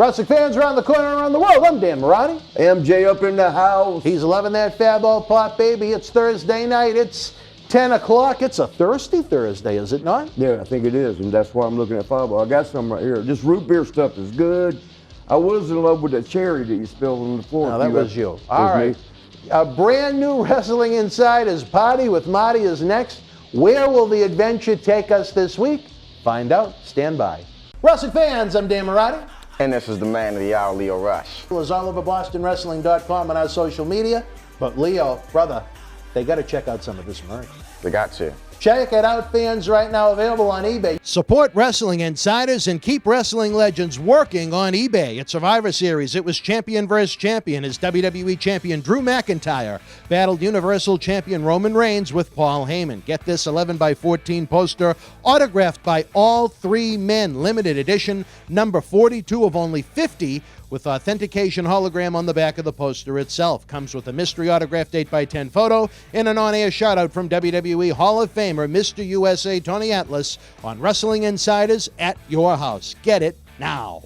Wrestling fans around the corner, around the world, I'm Dan Marty. MJ up in the house. He's loving that fab old pop, baby. It's Thursday night. It's 10 o'clock. It's a thirsty Thursday, is it not? Yeah, I think it is, and that's why I'm looking at Fireball. I got some right here. This root beer stuff is good. I was in love with the cherry that you spilled on the floor. No, that was you. All right. A brand new Wrestling Insiders party with Marty is next. Where will the adventure take us this week? Find out. Stand by. Wrestling fans, I'm Dan Marty. And this is the man of the hour, Leo Rush. It was all over BostonWrestling.com and our social media. But Leo, brother, they got to check out some of this merch. They got to. Check it out, fans, right now available on eBay. Support Wrestling Insiders and keep wrestling legends working on eBay. At Survivor Series, it was champion versus champion as WWE champion Drew McIntyre battled Universal champion Roman Reigns with Paul Heyman. Get this 11x14 poster autographed by all three men. Limited edition, number 42 of only 50, with authentication hologram on the back of the poster itself. Comes with a mystery autographed 8x10 photo and an on-air shout-out from WWE Hall of Famer Mr. USA Tony Atlas on Wrestling Insiders at your house. Get it now.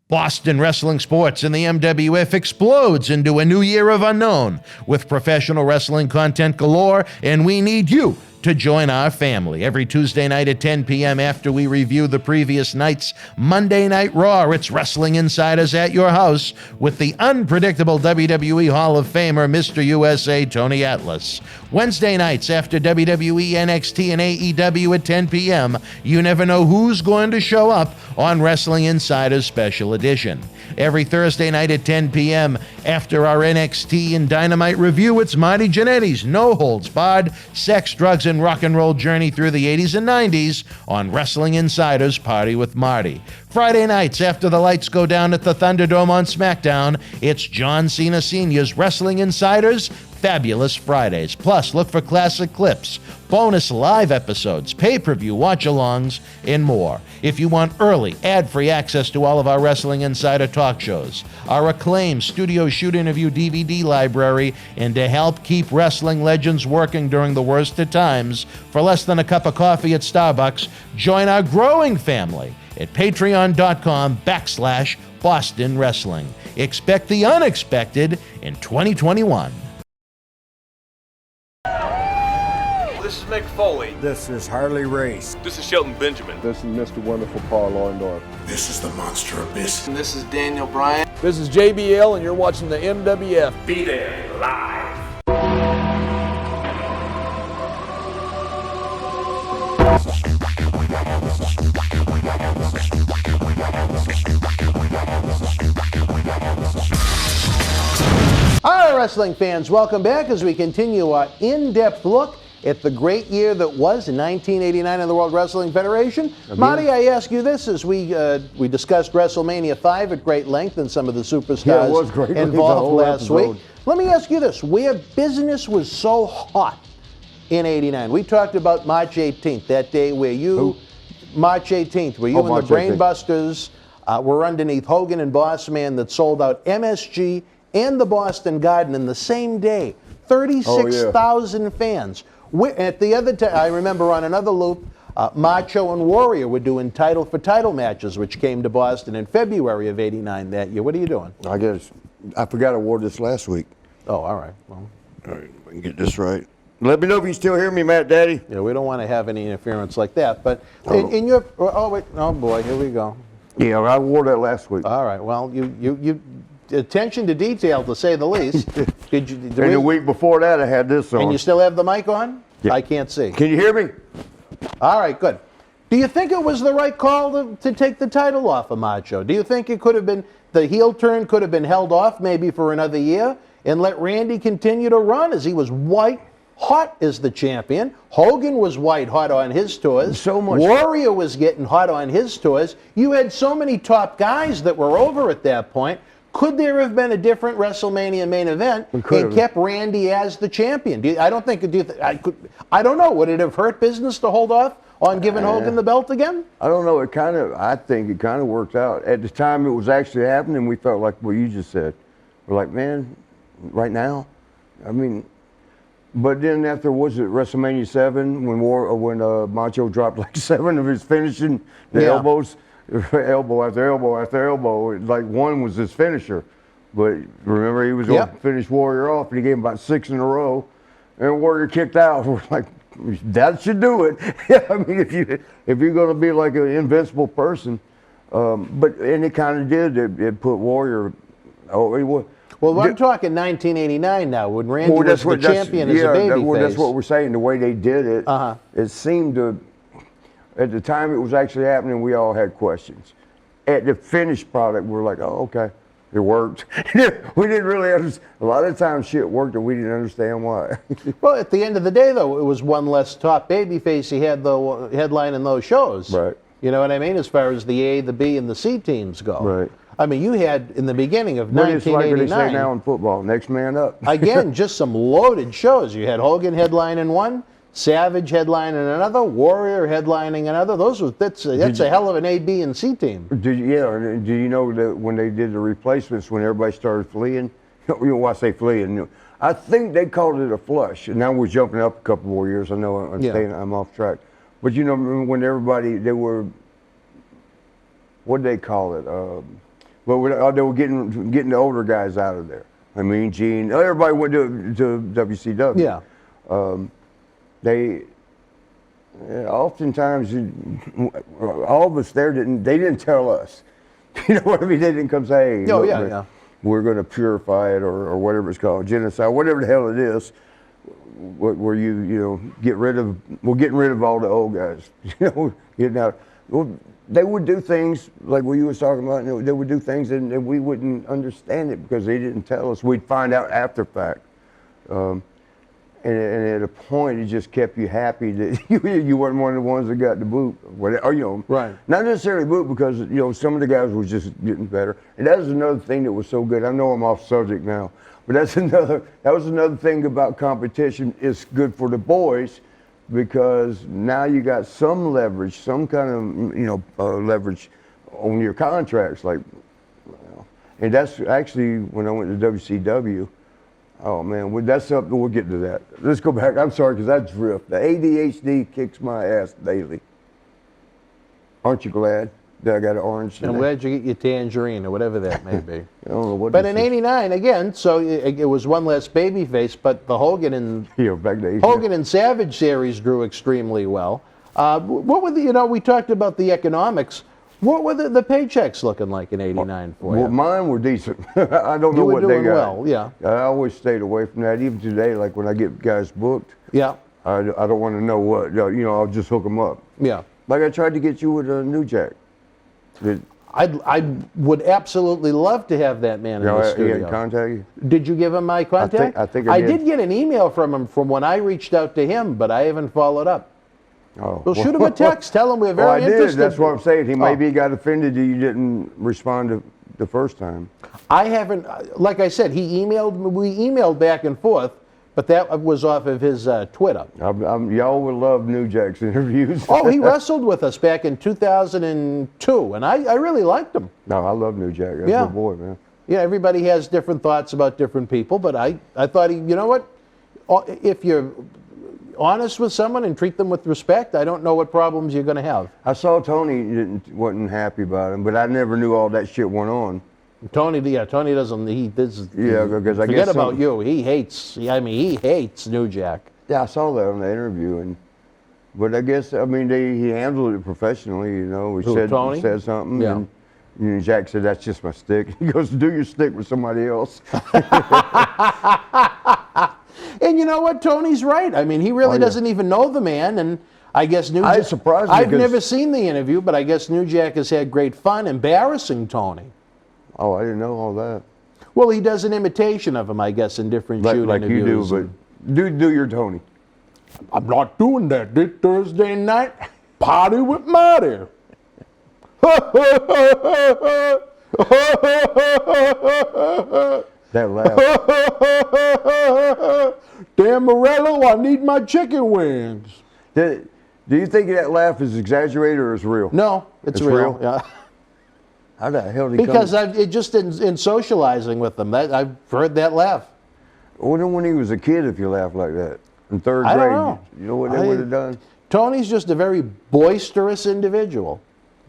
Boston Wrestling Sports and the MWF explodes into a new year of unknown with professional wrestling content galore, and we need you to join our family. Every Tuesday night at 10 p.m. after we review the previous night's Monday Night Raw, it's Wrestling Insiders at your house with the unpredictable WWE Hall of Famer, Mr. USA Tony Atlas. Wednesday nights after WWE, NXT, and AEW at 10 p.m., you never know who's going to show up on Wrestling Insiders Special Edition. Every Thursday night at 10 p.m. after our NXT and Dynamite review, it's Marty Jannetty's No Holds Barred Sex, Drugs, and Rock and Roll journey through the 80s and 90s on Wrestling Insiders Party with Marty. Friday nights after the lights go down at the Thunderdome on SmackDown, it's John Cena Sr.'s Wrestling Insiders Fabulous Fridays. Plus, look for classic clips, bonus live episodes, pay-per-view watch-alongs, and more. If you want early, ad-free access to all of our Wrestling Insider talk shows, our acclaimed studio shoot interview DVD library, and to help keep wrestling legends working during the worst of times, for less than a cup of coffee at Starbucks, join our growing family at patreon.com/Boston Wrestling. Expect the unexpected in 2021. This is Mick Foley. This is Harley Race. This is Shelton Benjamin. This is Mr. Wonderful Paul Orndorff. This is the Monster Abyss. And this is Daniel Bryan. This is JBL, and you're watching the MWF. Be there, live. All right, wrestling fans, welcome back as we continue our in-depth look at the great year that was in 1989 in the World Wrestling Federation. Marty, I ask you this as we discussed WrestleMania V at great length and some of the superstars involved last week. Let me ask you this, where business was so hot in 89. We talked about March 18th, that day where you, March 18th, where you and the Brainbusters were underneath Hogan and Bossman that sold out MSG and the Boston Garden in the same day. 36,000 fans. At the other time, I remember on another loop, Macho and Warrior were doing title for title matches, which came to Boston in February of '89 that year. What are you doing? I forgot I wore this last week. Oh, all right. Well, all right, we can get this right. Let me know if you still hear me, Matt Daddy. Yeah, we don't want to have any interference like that. But in your, oh wait, oh boy, here we go. Yeah, I wore that last week. All right. Well, you attention to detail, to say the least. And the week before that, I had this on. And you still have the mic on? Yeah. I can't see. Can you hear me? All right, good. Do you think it was the right call to take the title off of Macho? Do you think it could have been, the heel turn could have been held off maybe for another year and let Randy continue to run as he was white hot as the champion? Hogan was white hot on his tours. So much. Warrior was getting hot on his tours. You had so many top guys that were over at that point. Could there have been a different WrestleMania main event and kept Randy as the champion? I don't know. Would it have hurt business to hold off on giving Hogan the belt again? I don't know. I think it kind of worked out. At the time it was actually happening, we felt like what you just said. We're like, man, right now? I mean, but then after, was it WrestleMania 7 when Macho dropped like 7 of his finishing, the elbows? elbow after elbow after elbow. Like one was his finisher, but remember he was going to finish Warrior off, and he gave him about 6 in a row, and Warrior kicked out. We're like, that should do it. I mean, if you're going to be like an invincible person, and it kind of did. It put Warrior. Oh, it was. Well, we're talking 1989 now, when Randy was the champion as a babyface. That's what we're saying. The way they did it, it seemed to. At the time it was actually happening, we all had questions. At the finished product, we're like, oh, okay, it worked. We didn't really understand. A lot of times shit worked and we didn't understand why. Well, at the end of the day, though, it was one less top babyface he had the headline in those shows. Right. You know what I mean? As far as the A, the B, and the C teams go. Right. I mean, you had, in the beginning of But it's like 1989... what they say now in football, next man up. Again, just some loaded shows. You had Hogan headline in one, Savage headline in another, Warrior headlining another. That's a hell of an A, B, and C team. Do you know that when they did the replacements, when everybody started fleeing, you know why I say fleeing? I think they called it a flush. And now we're jumping up a couple more years. I know I'm off track. But you know, when everybody, they were, what did they call it? Well, they were getting the older guys out of there. I mean, Gene, everybody went to WCW. Yeah. They oftentimes, all of us there they didn't tell us. You know what I mean? They didn't come say, hey, look, we're going to purify it or whatever it's called, genocide, whatever the hell it is. Where we're getting rid of all the old guys. You know, getting out. Well, they would do things like what you was talking about. They would do things and we wouldn't understand it because they didn't tell us. We'd find out after fact. And at a point, it just kept you happy that you weren't one of the ones that got the boot. Or, you know, right. Not necessarily boot because, you know, some of the guys were just getting better. And that was another thing that was so good. I know I'm off subject now, but that was another thing about competition. It's good for the boys because now you got some leverage, some kind of, you know, leverage on your contracts. Like, and that's actually when I went to WCW. Oh man, that's something. We'll get to that. Let's go back. I'm sorry because I drift. The ADHD kicks my ass daily. Aren't you glad that I got an orange today? I'm glad you get your tangerine or whatever that may be. I don't know what. But in '89, again, so it was one less babyface, but the Hogan and Savage series drew extremely well. What were we talked about the economics. What were the paychecks looking like in '89 for you? Well, mine were decent. I don't know what they got. Well, yeah. I always stayed away from that. Even today, like when I get guys booked, yeah, I don't want to know what. You know, I'll just hook them up. Yeah. Like I tried to get you with a New Jack. I would absolutely love to have that man in the studio. He had contact you? Did you give him my contact? I think I did. I did get an email from him from when I reached out to him, but I haven't followed up. Oh, well, shoot him a text. Tell him we're very interested. I did. That's what I'm saying. He maybe got offended that you didn't respond to the first time. I haven't. Like I said, we emailed back and forth, but that was off of his Twitter. Y'all would love New Jack's interviews. Oh, he wrestled with us back in 2002, and I really liked him. No, I love New Jack. That's a good boy, man. Yeah, everybody has different thoughts about different people, but I thought you know what? If you're honest with someone and treat them with respect, I don't know what problems you're going to have. I saw Tony wasn't happy about him, but I never knew all that shit went on. Tony doesn't. Because I guess forget about you. He hates. He hates New Jack. Yeah, I saw that on the interview, but I guess he handled it professionally. You know, Tony? said something, yeah. and Jack said, "That's just my stick." He goes, "Do your stick with somebody else." And you know what? Tony's right. He really doesn't even know the man, and I guess New Jack. Surprised me I've never seen the interview, but I guess New Jack has had great fun embarrassing Tony. Oh, I didn't know all that. Well, he does an imitation of him, I guess, in different shoot interviews. You do, but do your Tony. I'm not doing that this Thursday night. Party with Marty. That laugh. Dan Morello, I need my chicken wings. Do you think that laugh is exaggerated or is real? No, it's real. Yeah. How the hell did he Because in socializing with them, I've heard that laugh. I wonder when he was a kid if you laughed like that. In third grade, I don't know. You know what they would have done? Tony's just a very boisterous individual.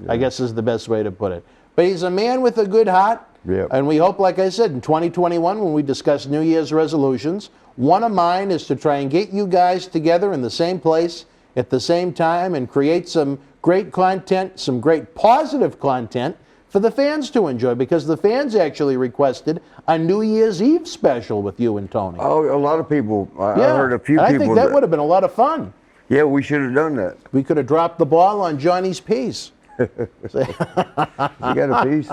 I guess is the best way to put it. But he's a man with a good heart. Yep. And we hope, like I said, in 2021, when we discuss New Year's resolutions, one of mine is to try and get you guys together in the same place at the same time and create some great content, some great positive content for the fans to enjoy, because the fans actually requested a New Year's Eve special with you and Tony. Oh, a lot of people. I Yeah. heard a few And people. I think that would have been a lot of fun. Yeah, we should have done that. We could have dropped the ball on Johnny's piece. You got a piece?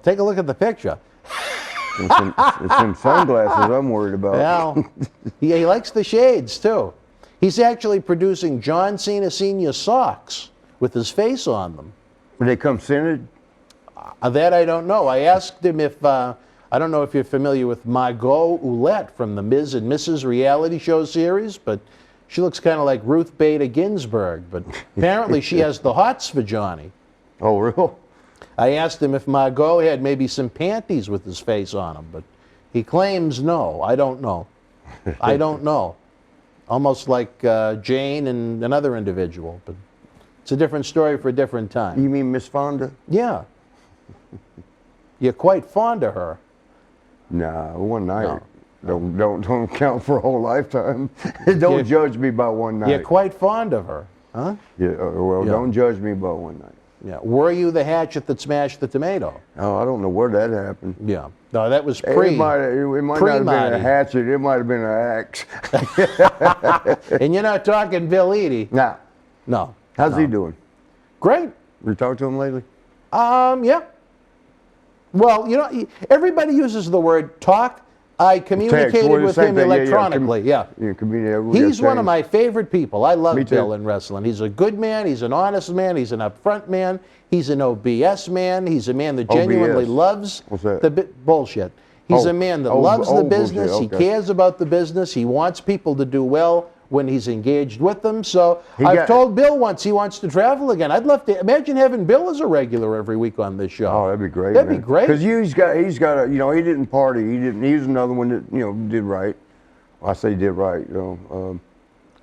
Take a look at the picture. It's some sunglasses I'm worried about. Well, he likes the shades too. He's actually producing John Cena Sr. socks with his face on them. When they come scented? That I don't know. I asked him if, I don't know if you're familiar with Margot Ouellette from the Ms. and Mrs. reality show series, but she looks kind of like Ruth Bader Ginsburg, but apparently she has the hots for Johnny. Oh, real? I asked him if Margot had maybe some panties with his face on them, but he claims no. I don't know. I don't know. Almost like Jane and another individual, but it's a different story for a different time. You mean Miss Fonda? Yeah. You're quite fond of her. Nah, one night. No. Don't count for a whole lifetime. Don't judge me by one night. You're quite fond of her, huh? Yeah, well, Yeah. don't judge me by one night. Yeah. Were you the hatchet that smashed the tomato? Oh, I don't know where that happened. Yeah. No, that was It might not have been Marty. a hatchet. It might have been an axe. And you're not talking Bill Eadie. Nah. No. How's no. he doing? Great. You talked to him lately? Yeah. Well, you know, everybody uses the word talk. I communicated Well, the with same him thing. electronically, yeah. He's one of my favorite people. I love Me too. Bill in wrestling. He's a good man. He's an honest man. He's an upfront man. He's an OBS man. He's a man that genuinely OBS. loves What's that? the bullshit. He's Oh. a man that Oh, loves the bullshit. business. He Okay. cares about the business. He wants people to do well when he's engaged with them. So He I've got- told Bill once he wants to travel again. I'd love to imagine having Bill as a regular every week on this show. Oh, that'd be great. That'd be great. Because he's got a, he didn't party. He was another one that, did right. Well, I say did right,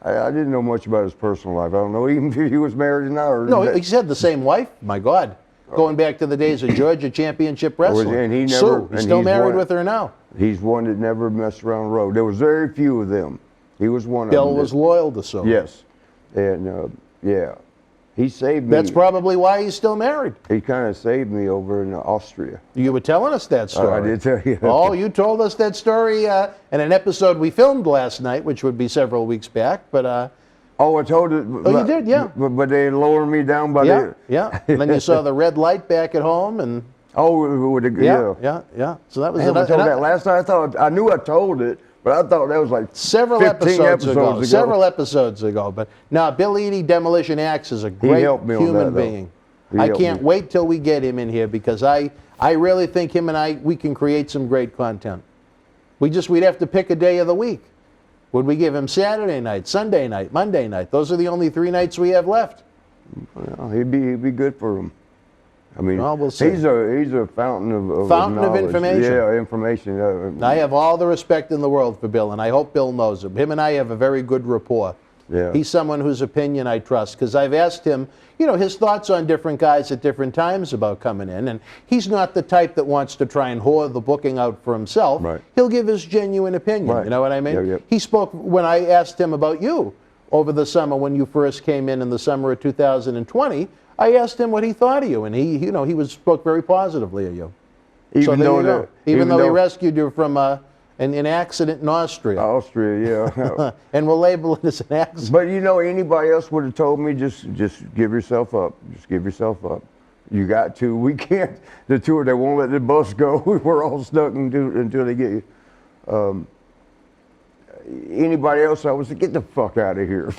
I didn't know much about his personal life. I don't know even if he was married or not. Or No, he's had the same wife. My God, going back to the days of Georgia Championship Wrestling. And he never- Sue, he's and still he's married one- with her now. He's one that never messed around the road. There was very few of them. He was one of them. Bill was loyal to Sue. Yes. And, he saved me. That's probably why he's still married. He kind of saved me over in Austria. You were telling us that story. I did tell you. Oh, you told us that story in an episode we filmed last night, which would be several weeks back. But Oh, I told it. Oh, you did, yeah. But they lowered me down by yeah, the. yeah. And then you saw the red light back at home, and Oh, with the, yeah. So that was Man, I told that last night. I knew I told it, but I thought that was like several 15 episodes ago. ago. Several episodes ago. But now, Bill Eadie, Demolition Axe, is a great helped me on human that, though. being. He I helped can't me. wait till we get him in here, because I really think him and we can create some great content. We'd have to pick a day of the week. Would we give him Saturday night, Sunday night, Monday night? Those are the only 3 nights we have left. Well, he'd be good for him. I mean, Well, we'll see. he's a fountain of Fountain of knowledge. information. Yeah, information. I have all the respect in the world for Bill, and I hope Bill knows him. Him and I have a very good rapport. Yeah. He's someone whose opinion I trust, because I've asked him, his thoughts on different guys at different times about coming in, and he's not the type that wants to try and whore the booking out for himself. Right. He'll give his genuine opinion. Right. You know what I mean? Yeah, yeah. He spoke when I asked him about you over the summer when you first came in the summer of 2020. I asked him what he thought of you, and he spoke very positively of you. Even there though you go. the- Even though he rescued you from an accident in Austria. Austria, yeah. And we'll label it as an accident. But anybody else would have told me just give yourself up. Just give yourself up. You got to. We can't. The tour, they won't let the bus go. We're all stuck until they get you. Anybody else, I was like, get the fuck out of here.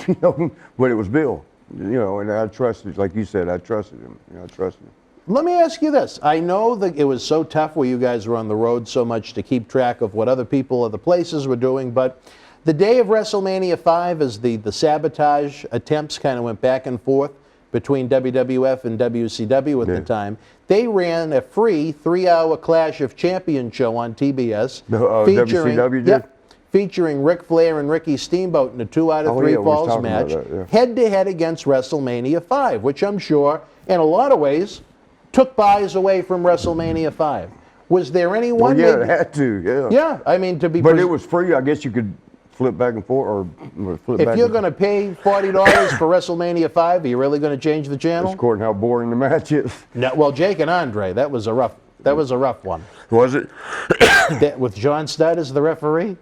But it was Bill. And I trusted, like you said, I trusted him. I trusted him. Let me ask you this. I know that it was so tough where you guys were on the road so much to keep track of what other people, other places were doing, but the day of WrestleMania V, as the Sabotage attempts kind of went back and forth between WWF and WCW at the time, they ran a free 3-hour Clash of Champions show on TBS. WCW did? featuring Ric Flair and Ricky Steamboat in a 2 out of 3 yeah, we was falls talking match, about that, yeah. head-to-head against WrestleMania V, which I'm sure, in a lot of ways, took buys away from WrestleMania V. Was there anyone? Well, yeah, it had to, yeah. Yeah, I mean, to be. But it was free. I guess you could flip back and forth or flip back. If you're going to pay $40 for WrestleMania V, are you really going to change the channel? It's according to how boring the match is. No, well, Jake and Andre, that was a rough one. Was it? With John Studd as the referee?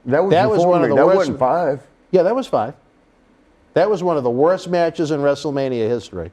That was one of the that worst. wasn't 5. Yeah, that was 5. That was one of the worst matches in WrestleMania history.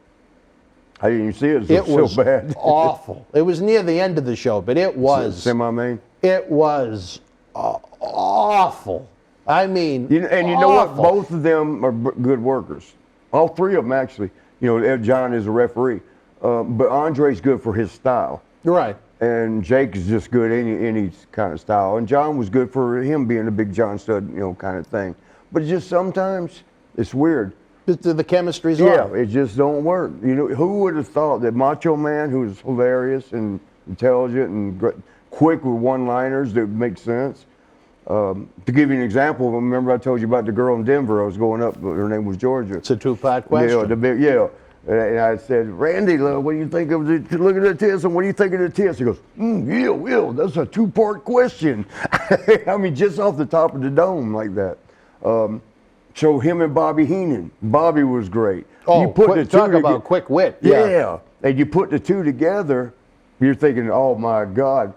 I didn't even see it. It so was bad. awful. It was near the end of the show, but it was. Semi-main. It was awful. I mean, You know what? Both of them are good workers. All 3 of them, actually. You know, John is a referee. But Andre's good for his style. Right. And Jake is just good any kind of style. And John was good for him being a big John Studd, kind of thing. But just sometimes it's weird. The chemistry's Yeah, off. it just don't work. You know, who would have thought that Macho Man, who's hilarious and intelligent and quick with one-liners that make sense. To give you an example, remember I told you about the girl in Denver I was going up, her name was Georgia. It's a 2-part question. Yeah. And I said, Randy, what do you think of the, look at the test, and what do you think of the test? He goes, yeah, that's a 2-part question. I mean, just off the top of the dome like that. So him and Bobby Heenan. Bobby was great. Oh, you put talk about quick wit. Yeah. And you put the 2 together, you're thinking, oh my God,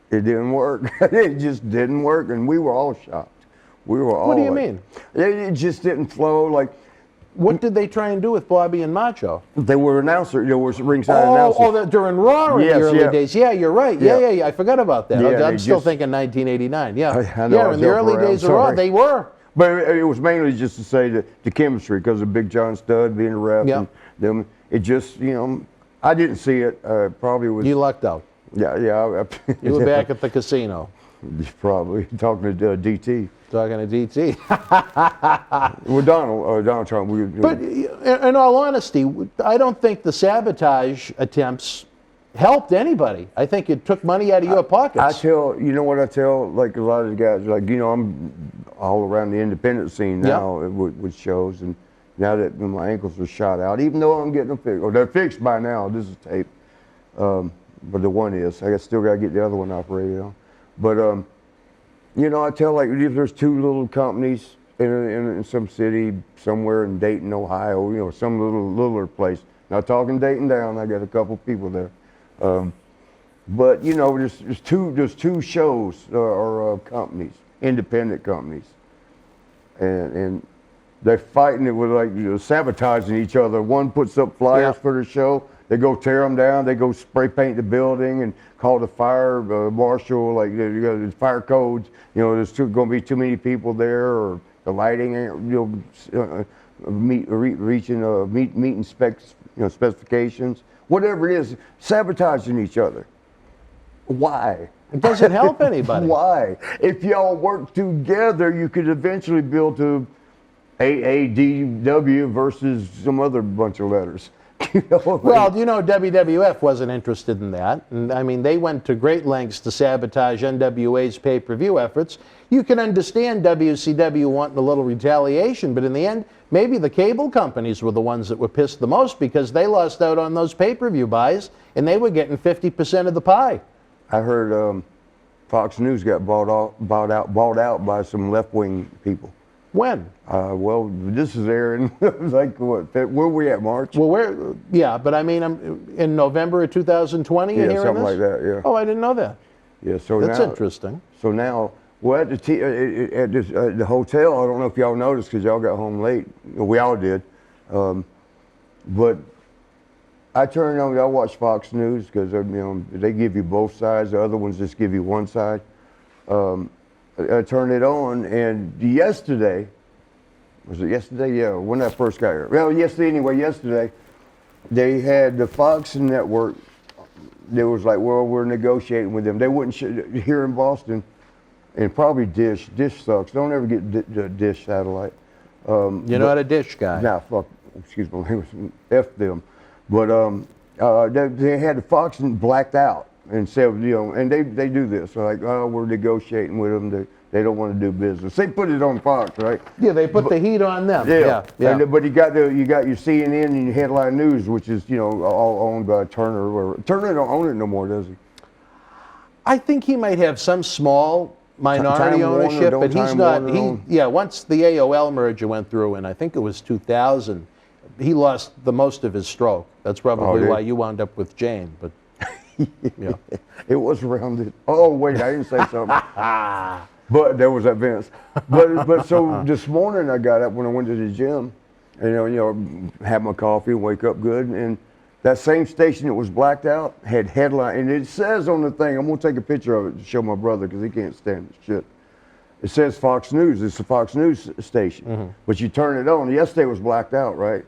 it didn't work. It just didn't work, and we were all shocked. We were all. What do you mean? It just didn't flow like. What did they try and do with Bobby and Macho? They were announcers. They were ringside announcers. During Raw in the early days. Yeah, you're right. Yeah. I forgot about that. Yeah, I'm still thinking 1989. Yeah. I know, in the early days of Raw, they were. But it was mainly just to say the chemistry, because of Big John Studd being a ref. Yeah. And them. It just, I didn't see it. Probably was. You lucked out. Yeah. You were back at the casino. Probably talking to DT. Talking to DT. Well, Donald Trump. But in all honesty, I don't think the sabotage attempts helped anybody. I think it took money out of your pockets. You know what I tell, like a lot of the guys, like, I'm all around the independent scene now with shows, and now that my ankles are shot out, even though I'm getting them fixed, or they're fixed by now, this is tape, but the one is, I still got to get the other one operated on. But, I tell, like, if there's 2 little companies in some city, somewhere in Dayton, Ohio, some littler place, not talking Dayton down, I got a couple people there. But there's 2 shows or companies, independent companies, and they're fighting it with like sabotaging each other. One puts up flyers for the show, they go tear them down, they go spray paint the building and call the fire marshal, like the fire codes. There's going to be too many people there, or the lighting ain't meeting specs, specifications. Whatever it is, sabotaging each other. Why? It doesn't help anybody. Why? If y'all work together, you could eventually build to AADW versus some other bunch of letters. Well, WWF wasn't interested in that. And I mean, they went to great lengths to sabotage NWA's pay-per-view efforts. You can understand WCW wanting a little retaliation, but in the end, maybe the cable companies were the ones that were pissed the most, because they lost out on those pay-per-view buys, and they were getting 50% of the pie. I heard Fox News got bought out by some left-wing people. When? Well, this is airing like what? Where were we at, March? Well, but I mean, in November of 2020. Yeah, something like that. Yeah. Oh, I didn't know that. Yeah, so that's now, interesting. So now, well, at the hotel, I don't know if y'all noticed because y'all got home late. We all did, but I turned on. I watch Fox News because they give you both sides. The other ones just give you one side. I turned it on, and yesterday, was it yesterday? Yeah, when I first got here. Well, yesterday, they had the Fox network. They was like, well, we're negotiating with them. They wouldn't here in Boston, and probably Dish. Dish sucks. Don't ever get the Dish satellite. You're not a Dish guy. Nah, fuck. Excuse me. F them. But they had the Fox blacked out. and said, and they do this. So like, oh, we're negotiating with them. They don't want to do business. They put it on Fox, right? Yeah, they put the heat on them. Yeah. But you got your CNN and your headline news, which is all owned by Turner. Turner don't own it no more, does he? I think he might have some small minority ownership, but he's not. Once the AOL merger went through, and I think it was 2000, he lost the most of his stroke. That's probably why you wound up with Jane. But yeah, it was rounded. Oh wait, I didn't say something. But there was that Vince. But so this morning I got up when I went to the gym, and have my coffee and wake up good, and that same station that was blacked out had headline, and it says on the thing, I'm gonna take a picture of it to show my brother because he can't stand this shit. It says Fox News. It's a Fox News station, but you turn it on. Yesterday was blacked out, right?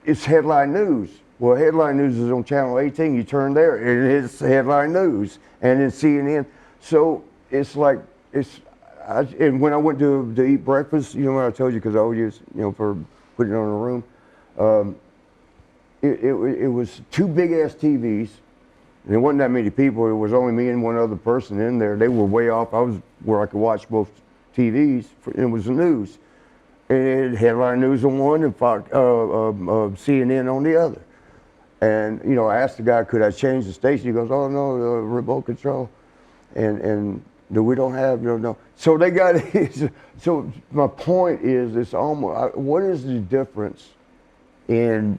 It's headline news. Well, headline news is on channel 18. You turn there, and it's headline news, and then CNN. So it's like and when I went to eat breakfast, when I told you because I owe you, for putting it on the room. It was two big ass TVs. And there wasn't that many people. It was only me and one other person in there. They were way off. I was where I could watch both TVs. It was the news. And it had headline news on one and Fox, CNN on the other. And I asked the guy, could I change the station? He goes, oh no, remote control. And we don't have no. So they got it. So my point is, it's almost. What is the difference in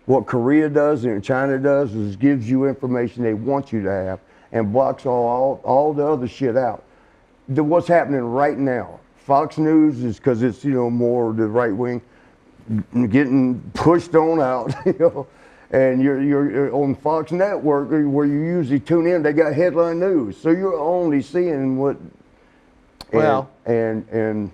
what Korea does and China does? Is gives you information they want you to have and blocks all the other shit out. What's happening right now? Fox News is because it's more the right wing getting pushed on out. And you're on Fox Network where you usually tune in. They got headline news, so you're only seeing what. And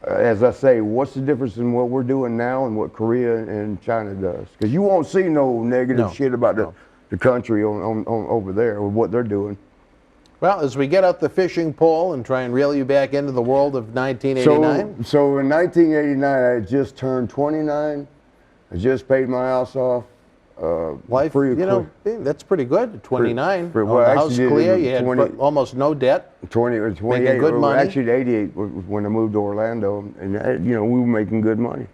as I say, what's the difference in what we're doing now and what Korea and China does? Because you won't see no negative shit about the country on over there or what they're doing. Well, as we get out the fishing pole and try and reel you back into the world of 1989. So in 1989, I had just turned 29. I just paid my house off. Life, that's pretty good. 29. The house clear. You had almost no debt. 20 or 28. Making good money. Actually, 88 was when I moved to Orlando, and we were making good money.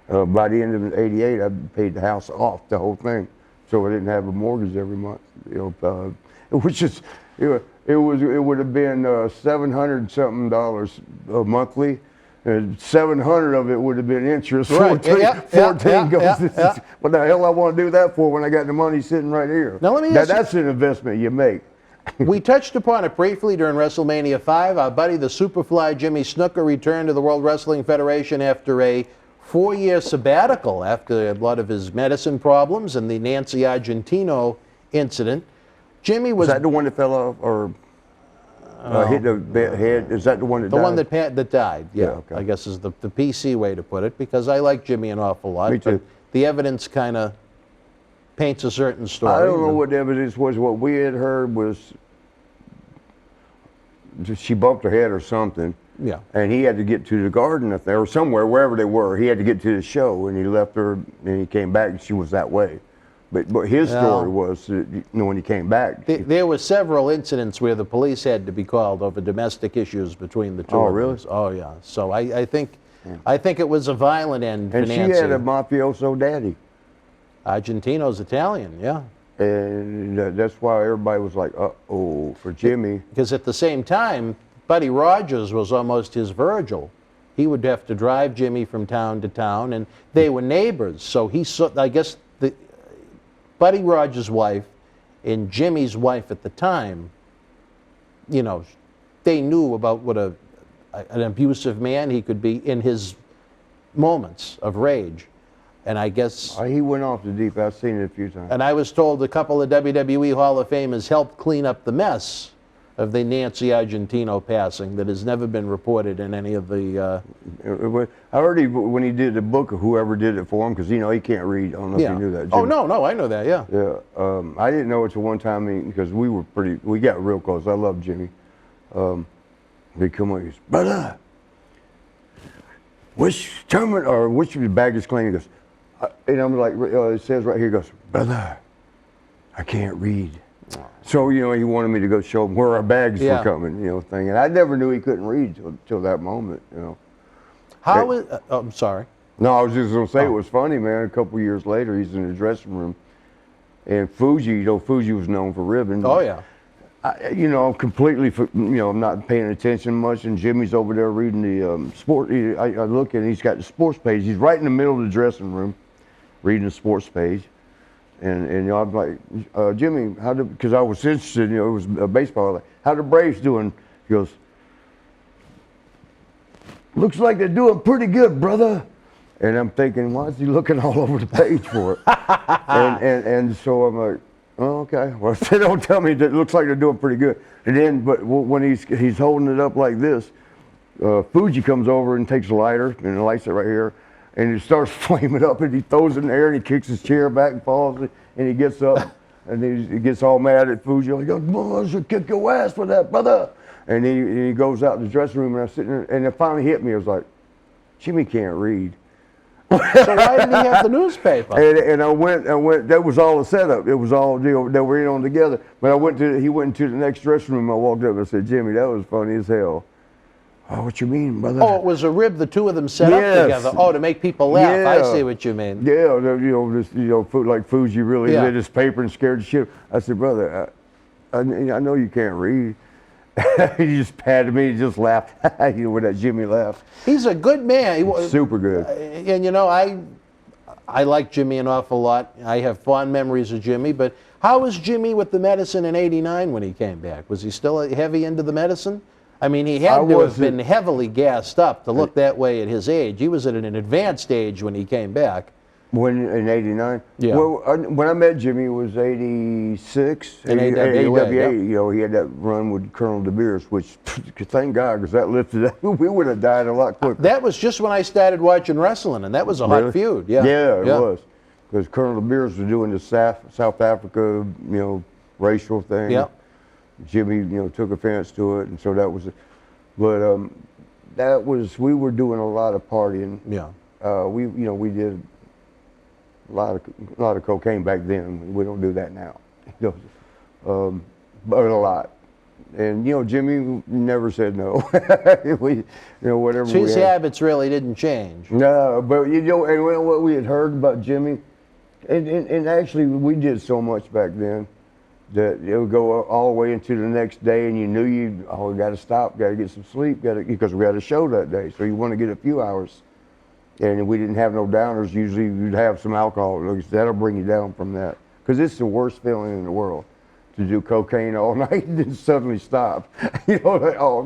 By the end of '88, I paid the house off, the whole thing, so I didn't have a mortgage every month. Which is, it would have been $700 something monthly. 700 of it would have been interest. Right. 14 goes. What the hell I want to do that for when I got the money sitting right here? Now let me ask that's an investment you make. We touched upon it briefly during WrestleMania V. Our buddy, the Superfly Jimmy Snuka, returned to the World Wrestling Federation after a 4-year sabbatical after a lot of his medicine problems and the Nancy Argentino incident. Jimmy was. Is that the one that fell off or? Hit the head. Is that the one that died? The one that died, yeah. Okay. I guess is the PC way to put it, because I like Jimmy an awful lot. Me too. But the evidence kind of paints a certain story. I don't know what the evidence was. What we had heard was she bumped her head or something. Yeah. And he had to get to the garden or somewhere, wherever they were. He had to get to the show, and he left her, and he came back, and she was that way. But his story was, when he came back. There were several incidents where the police had to be called over domestic issues between the two. Oh, of really? them. Oh, yeah. So I think it was a violent end for Nancy. And she had a mafioso daddy. Argentino's Italian, yeah. And that's why everybody was like, uh-oh, for Jimmy. Because at the same time, Buddy Rogers was almost his Virgil. He would have to drive Jimmy from town to town, and they were neighbors. So I guess Buddy Rogers' wife and Jimmy's wife at the time, they knew about what an abusive man he could be in his moments of rage. And I guess... he went off the deep. I've seen it a few times. And I was told a couple of WWE Hall of Famers helped clean up the mess of the Nancy Argentino passing that has never been reported in any of the... I heard when he did the book, whoever did it for him, because he can't read. I don't know if you knew that, Jimmy. Oh, no, I know that, yeah. Yeah, I didn't know it till one time because we got real close. I love Jimmy. He'd come on, he goes, brother, which baggage claim? He goes, and I'm like, it says right here, he goes, brother, I can't read. So, you know, he wanted me to go show him where our bags Yeah. were coming, you know, thing. And I never knew he couldn't read till that moment, you know. How is? I'm sorry. No, I was just going to say it was funny, man. A couple years later, he's in the dressing room. And Fuji, you know, Fuji was known for ribbon. Oh yeah. You know, completely, you know, I'm not paying attention much, and Jimmy's over there reading the sport. I look and he's got the sports page. He's right in the middle of the dressing room, reading the sports page, and you know, I'm like, Jimmy, how did? Because I was interested, you know, it was baseball. Like, how the Braves doing? He goes, looks like they're doing pretty good, brother. And I'm thinking, why is he looking all over the page for it? and so I'm like, oh, okay. Well, they don't tell me that it looks like they're doing pretty good. And then, but when he's holding it up like this, Fuji comes over and takes a lighter and lights it right here, and it starts flaming up, and he throws it in the air, and he kicks his chair back and falls, and he gets up, and he gets all mad at Fuji. He goes, "I should kick your ass for that, brother." And he goes out in the dressing room, and I'm sitting there, and it finally hit me. I was like, Jimmy can't read. So why did he have the newspaper? And I went. That was all the setup. It was all, you know, they were in on together. But he went into the next dressing room. I walked up and I said, Jimmy, that was funny as hell. Oh, what you mean, brother? Oh, it was a rib the two of them set Yes. up together. Oh, to make people laugh. Yeah. I see what you mean. Yeah, like Fuji really Yeah. lit his paper and scared the shit. I said, brother, I know you can't read. He just patted me and just laughed. You know, with that Jimmy laugh. He's a good man. He was Super good. And you know, I like Jimmy an awful lot. I have fond memories of Jimmy. But how was Jimmy with the medicine in '89 when he came back? Was he still heavy into the medicine? I mean, he had to have been heavily gassed up to look that way at his age. He was at an advanced age when he came back. When in '89? Yeah. Well, when I met Jimmy, it was '86. In AWA, AWA, you know, he had that run with Colonel De Beers, which, thank God, because that lifted up. We would have died a lot quicker. That was just when I started watching wrestling, and that was a hot feud. Yeah, Yeah, it was. Because Colonel De Beers was doing the South Africa, you know, racial thing. Yeah. Jimmy, you know, took offense to it, and so that was, we were doing a lot of partying. Yeah. We did a lot of cocaine back then. We don't do that now. But a lot. And, you know, Jimmy never said no. Whatever. So his habits really didn't change. No, but, you know, and what we had heard about Jimmy, and actually we did so much back then that it would go all the way into the next day, and you knew we got to stop, got to get some sleep, because we had a show that day. So you want to get a few hours. And we didn't have no downers. Usually you'd have some alcohol. That'll bring you down from that. Because it's the worst feeling in the world to do cocaine all night and then suddenly stop. You know, like, oh,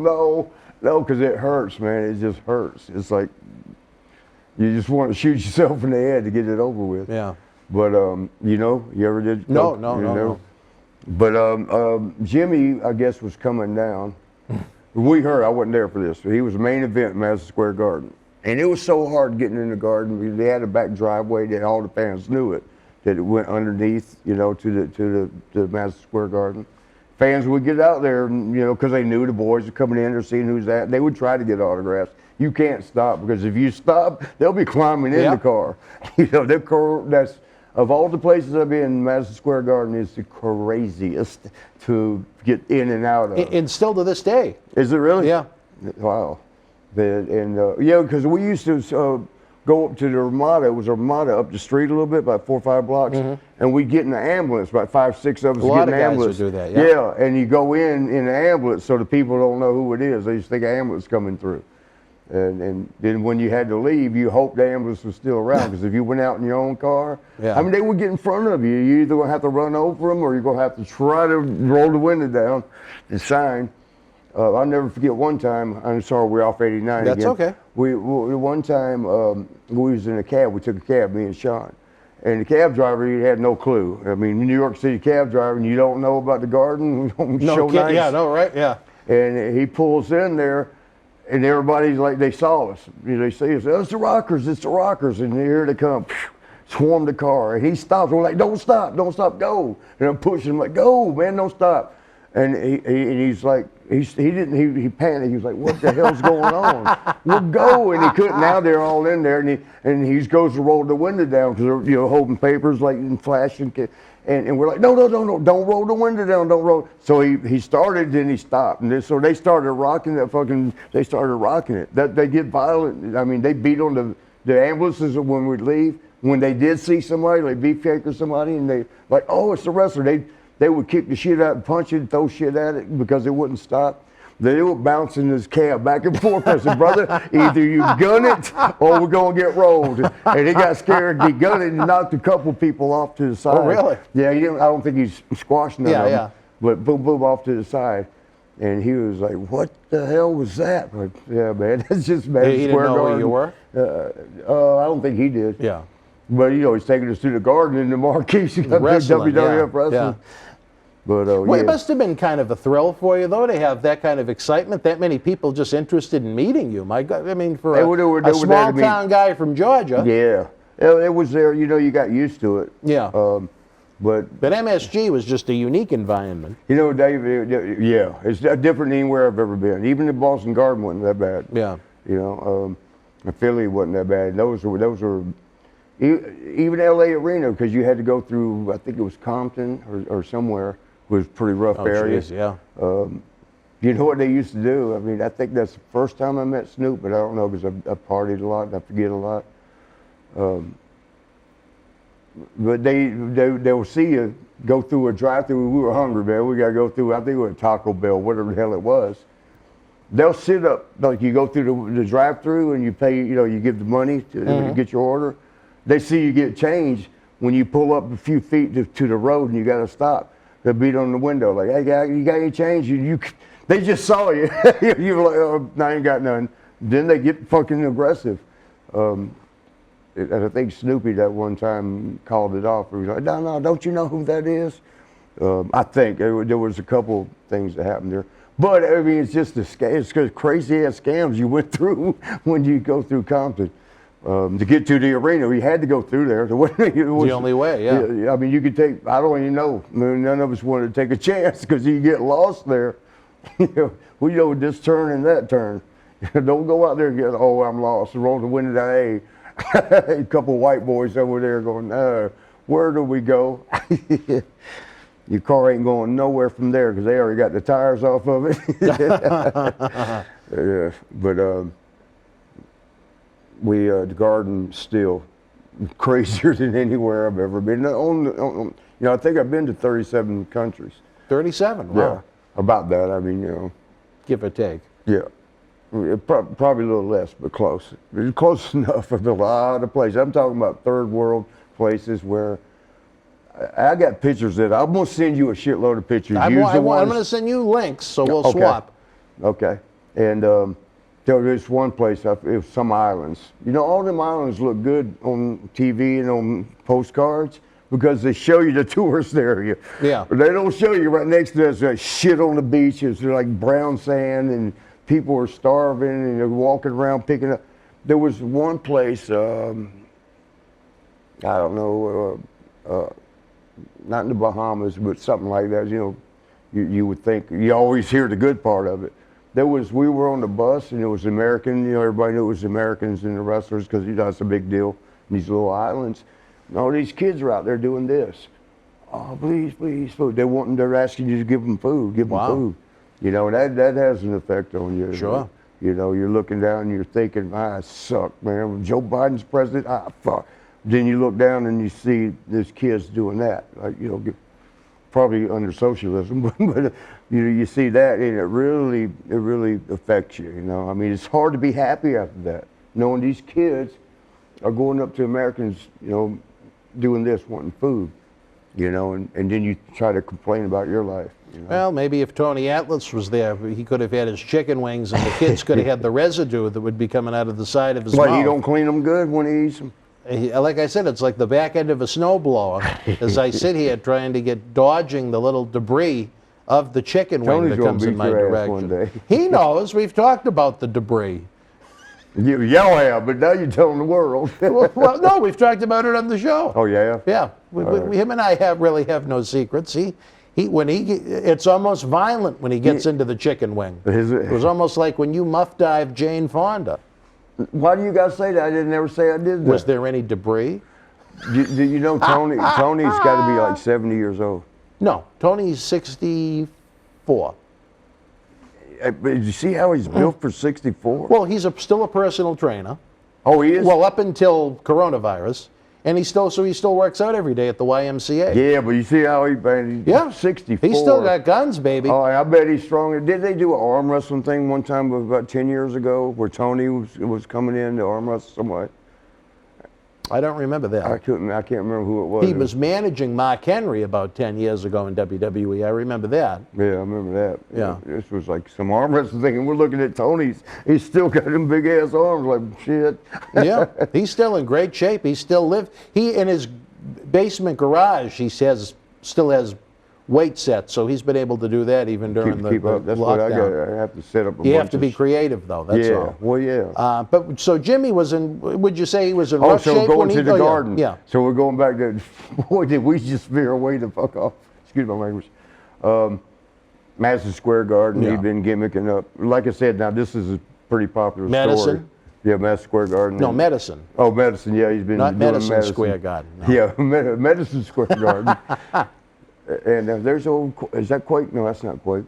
no, because it hurts, man. It just hurts. It's like you just want to shoot yourself in the head to get it over with. Yeah. But, you know, you ever did? No. But Jimmy, I guess, was coming down. We heard, I wasn't there for this, but he was the main event in Madison Square Garden. And it was so hard getting in the garden. They had a back driveway that all the fans knew it, that it went underneath, you know, to the Madison Square Garden. Fans would get out there, you know, because they knew the boys were coming in, they're seeing who's that. They would try to get autographs. You can't stop, because if you stop, they'll be climbing in the car. You know, that's, of all the places I've been in, Madison Square Garden is the craziest to get in and out of. And still to this day. Is it really? Yeah. Wow. Because we used to go up to the Ramada. It was Ramada up the street a little bit, about 4 or 5 blocks, and we'd get in the ambulance. About 5, 6 of us A get lot in of the guys ambulance. would do that. Yeah, and you go in the ambulance so the people don't know who it is. They just think an ambulance coming through. And then when you had to leave, you hoped the ambulance was still around, because if you went out in your own car, I mean, they would get in front of you. You're either going to have to run over them, or you're going to have to try to roll the window down and sign. I'll never forget one time. I'm sorry, we're off 89 That's again. okay. One time we was in a cab. We took a cab, me and Sean, and the cab driver, he had no clue. I mean, New York City cab driver, and you don't know about the garden. No kid, nice. yeah, no, right, yeah. And he pulls in there, and everybody's like, they saw us. You know, they see us. Oh, it's the Rockers, and here they come. Swarm the car, and he stops. We're like, don't stop, go. And I'm pushing him like, go, man, don't stop. And he's like, he panicked. He was like, what the hell's going on? We'll go. And he couldn't. Now they're all in there. And he goes to roll the window down because they're, you know, holding papers like and flashing. And we're like, no, don't roll the window down, don't roll. So he started, then he stopped. And so they started rocking they started rocking it. They get violent. I mean, they beat on the ambulances when we'd leave. When they did see somebody, like beefcake or somebody, and they like, oh, it's the wrestler. They would kick the shit out and punch it and throw shit at it because it wouldn't stop. They were bouncing this cab back and forth. I said, brother, either you gun it or we're going to get rolled. And he got scared. He gunned it and knocked a couple people off to the side. Oh, really? Yeah, I don't think he's squashed none of them. Yeah. But boom, off to the side. And he was like, what the hell was that? Like, yeah, man, that's just Madison He didn't Square know Garden. who you were? I don't think he did. Yeah. But, you know, he's taking us to the Garden in the Marquise. Wrestling, WWF yeah, wrestling. yeah. But, Well, yeah. it must have been kind of a thrill for you, though, to have that kind of excitement, that many people just interested in meeting you. My God, I mean, for They a were there to small-town guy from Georgia. Yeah. It was there, you know, you got used to it. Yeah. But But MSG was just a unique environment. you know, Dave, yeah, it's different than anywhere I've ever been. Even the Boston Garden wasn't that bad. Yeah. You know, Philly wasn't that bad. Those were even LA Arena, because you had to go through, I think it was Compton or somewhere, was a pretty rough area. Geez, yeah. You know what they used to do? I mean, I think that's the first time I met Snoop, but I don't know because I partied a lot and I forget a lot. But they'll see you go through a drive-through. We were hungry, man. We got to go through, I think it was a Taco Bell, whatever the hell it was. They'll sit up, like you go through the drive-through and you pay, you know, you give the money to get your order. They see you get change when you pull up a few feet to the road and you got to stop. They'll beat on the window like, hey, you got any change? They just saw you. You're like, oh, I ain't got none. Then they get fucking aggressive. And I think Snoopy that one time called it off. He was like, no, don't you know who that is? I think there was a couple things that happened there. But, I mean, it's just it's crazy-ass scams you went through when you go through Compton. To get to the arena, you had to go through there. It was The only way, yeah. I mean, you could take, I don't even know. I mean, none of us wanted to take a chance because you get lost there. We know this turn and that turn. Don't go out there and get, oh, I'm lost. Roll the window down, hey. A couple of white boys over there going, where do we go? Your car ain't going nowhere from there because they already got the tires off of it. Yeah, but the Garden still crazier than anywhere I've ever been. You know, I think I've been to 37 countries. 37, wow. Yeah, about that. I mean, you know. Give or take. Yeah. Probably a little less, but close. It's close enough for a lot of places. I'm talking about third world places where I got pictures that I'm going to send you a shitload of pictures. I'm going to send you links, so we'll swap. Okay. And there was one place, it was some islands. You know, all them islands look good on TV and on postcards because they show you the tourist area. Yeah. But they don't show you right next to us that shit on the beach. It's like brown sand and people are starving and they're walking around picking up. There was one place, I don't know, not in the Bahamas, but something like that. You know, you would think, you always hear the good part of it. We were on the bus and it was American, you know, everybody knew it was Americans and the wrestlers because, you know, it's a big deal in these little islands. And all these kids are out there doing this. Oh, please, food. They're asking you to give them food, give them food. You know, and that has an effect on you. Sure. You know, you're looking down and you're thinking, I suck, man. Joe Biden's president, fuck. Then you look down and you see these kids doing that. Like, you know, probably under socialism, but you see that and it really affects you, you know. I mean, it's hard to be happy after that, knowing these kids are going up to Americans, you know, doing this, wanting food, you know, and then you try to complain about your life. You know? Well, maybe if Tony Atlas was there, he could have had his chicken wings and the kids could have had the residue that would be coming out of the side of his mouth. But he don't clean them good when he eats them? Like I said, it's like the back end of a snowblower as I sit here trying to dodging the little debris of the chicken wing that comes in my direction. One day. He knows. We've talked about the debris. Y'all have, but now you're telling the world. well, no, we've talked about it on the show. Oh, yeah? Yeah. Him and I really have no secrets. It's almost violent when he gets into the chicken wing. It was almost like when you muff dived Jane Fonda. Why do you guys say that? I didn't ever say I did that. Was there any debris? Do you know Tony? Tony's got to be like 70 years old. No, Tony's 64. But you see how he's built for 64? Well, he's still a personal trainer. Oh, he is? Well, up until coronavirus. And he still works out every day at the YMCA. Yeah, but you see how he's 64. He's still got guns, baby. Oh, I bet he's strong. Did they do an arm wrestling thing one time about 10 years ago where Tony was coming in to arm wrestle somebody? I don't remember that. I can't remember who it was. He was managing Mark Henry about 10 years ago in WWE. I remember that. Yeah, I remember that. Yeah. This was like some arm wrestling thing, and we're looking at Tony's. He's still got them big ass arms, like shit. Yeah, he's still in great shape. He still lives. He in his basement garage. He still has weight sets, so he's been able to do that even during the That's lockdown. what I got. I have to set up. You have to be creative, though. That's all. Well, yeah. But so Jimmy was in. Would you say he was in Oh, rough so shape going when he? to the garden. Yeah. So we're going back to. Boy, did we just veer way the fuck off? Excuse my language. Madison Square Garden. Yeah. He'd been gimmicking up. Like I said, now this is a pretty popular story. Madison? Yeah, Madison Square Garden. No, Medicine. Oh, Madison. Yeah, he's been Not doing Madison Square Garden. No. Yeah, Madison Square Garden. And there's is that Quake? No, that's not Quake.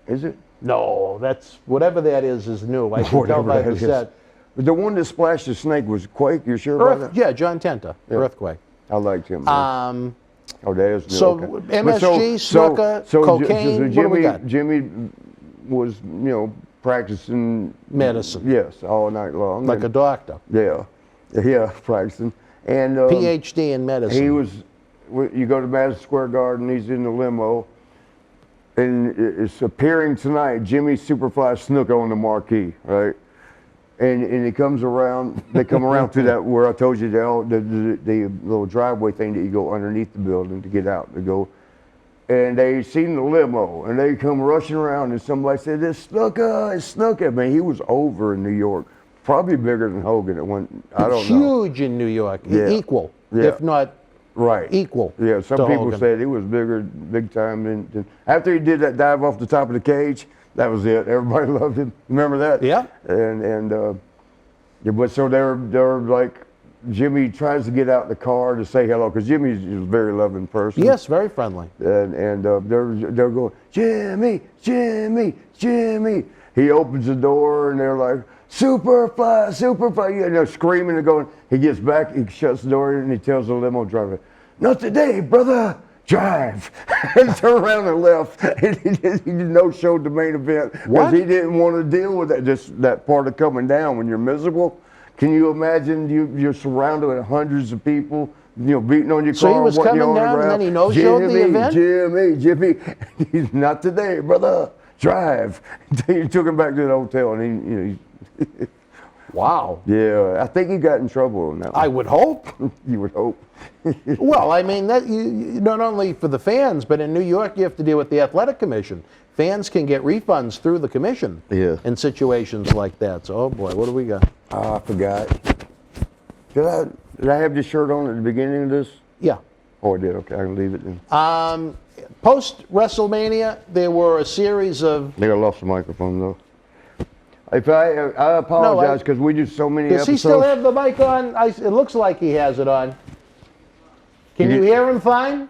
Is it? No, that's whatever that is new. I can tell by the set. But the one that splashed the snake was Quake. You sure about that? Yeah, John Tenta. Yeah. Earthquake. I liked him. Oh, that is new. So okay. MSG, Snuka, cocaine. What do we got? Jimmy was, practicing Medicine. Yes, all night long. Like a doctor. Yeah, practicing. And PhD in medicine. He was. You go to Madison Square Garden. He's in the limo, and it's appearing tonight. Jimmy Superfly Snuka on the marquee, right? And he comes around. They come around to that where I told you the little driveway thing that you go underneath the building to get out to go. And they seen the limo, and they come rushing around, and somebody said, "It's Snuka, it's Snuka." Man, he was over in New York, probably bigger than Hogan at one. I don't know. Huge in New York, Yeah. equal, Yeah. if not right equal. Yeah, some to people Hogan. said he was big time. After he did that dive off the top of the cage, that was it. Everybody loved him. Remember that? Yeah. But so they're like, Jimmy tries to get out the car to say hello because Jimmy's a very loving person. Yes, very friendly. And they're going, Jimmy, Jimmy, Jimmy. He opens the door and they're like, Superfly, Superfly. And they're screaming and going. He gets back, he shuts the door and he tells the limo driver, "Not today, brother. Drive." And turned around and left. And he no-showed the main event because he didn't want to deal with that part of coming down when you're miserable. Can you imagine you're surrounded with hundreds of people, beating on your car? So he was coming down and then he no-showed the event? Jimmy. He's not today, brother. Drive. He took him back to the hotel and he Wow. Yeah, I think he got in trouble on that one. I would hope. You would hope. Well, I mean, not only for the fans, but in New York, you have to deal with the athletic commission. Fans can get refunds through the commission in situations like that. So, oh boy, what do we got? Oh, I forgot. Did I have this shirt on at the beginning of this? Yeah. Oh, I did. Okay, I can leave it then. Post-WrestleMania, there were a series of... I think I lost the microphone, though. If I apologize because we do so many Does episodes. he still have the mic on? It looks like he has it on. Can you hear him fine?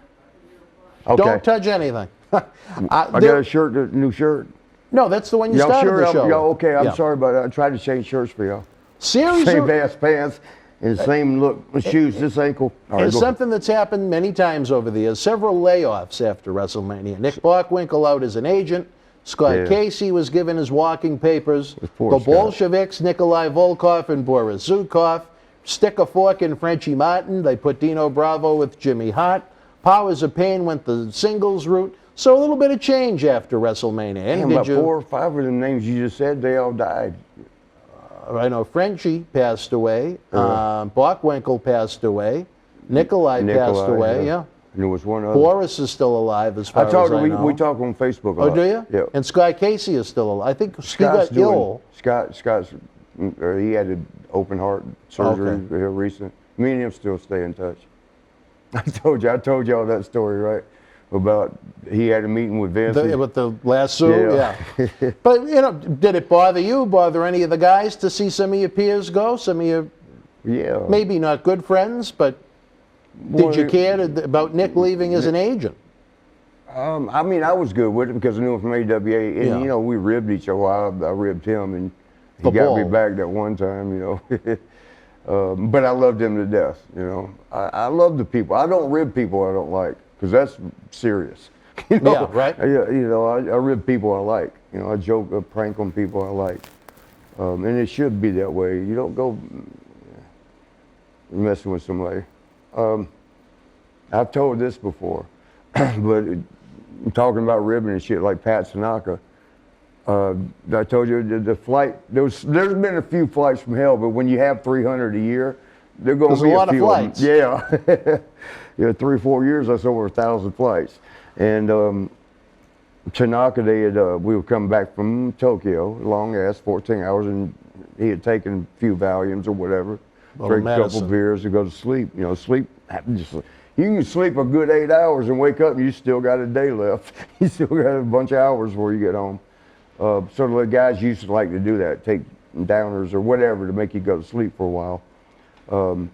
Okay. Don't touch anything. I got a shirt, a new shirt. No, that's the one you started the show. Okay, I'm sorry about that. I tried to change shirts for y'all. Series Same of... ass pants and same look shoes, this ankle. It's something that's happened many times over the years. Several layoffs after WrestleMania. Nick Bockwinkel out as an agent. Scott Casey was given his walking papers. The Bolsheviks, Nikolai Volkov and Boris Zukov. Stick a fork in Frenchie Martin. They put Dino Bravo with Jimmy Hart. Powers of Pain went the singles route. So a little bit of change after WrestleMania. And about 4 or 5 of them names you just said, they all died. I know Frenchie passed away. Bockwinkel passed away. Nikolai passed away, yeah. And there was one other. Boris is still alive as far as I know. We talk on Facebook a lot. Oh, do you? Yeah. And Scott Casey is still alive. I think he got ill. Scott's, he had an open heart surgery here recent. Me and him still stay in touch. I told y'all that story, right? about he had a meeting with Vince. With the lasso, yeah. But, you know, did it bother you, bother any of the guys to see some of your peers go? Some of your, maybe not good friends, but did you care about Nick leaving as an agent? I mean, I was good with it because I knew him from AWA, and, you know, we ribbed each other. I ribbed him, and he got me back that one time, you know. But I loved him to death, you know. I love the people. I don't rib people I don't like, because that's serious. You know? Yeah, right. You know, I rib people I like. You know, I joke, I prank on people I like. And it should be that way. You don't go messing with somebody. I've told this before, but talking about ribbing and shit like Pat Snuka. I told you the flight. There's been a few flights from hell, but when you have 300 a year, there's going to be a few of flights. Yeah, yeah. 3 or 4 years, that's over 1,000 flights. And Tanaka, we were coming back from Tokyo, long ass 14 hours, and he had taken a few Valiums or whatever, drank a couple beers to go to sleep. You know, sleep. You can sleep a good 8 hours and wake up and you still got a day left. You still got a bunch of hours before you get home. So the guys used to like to do that, take downers or whatever to make you go to sleep for a while.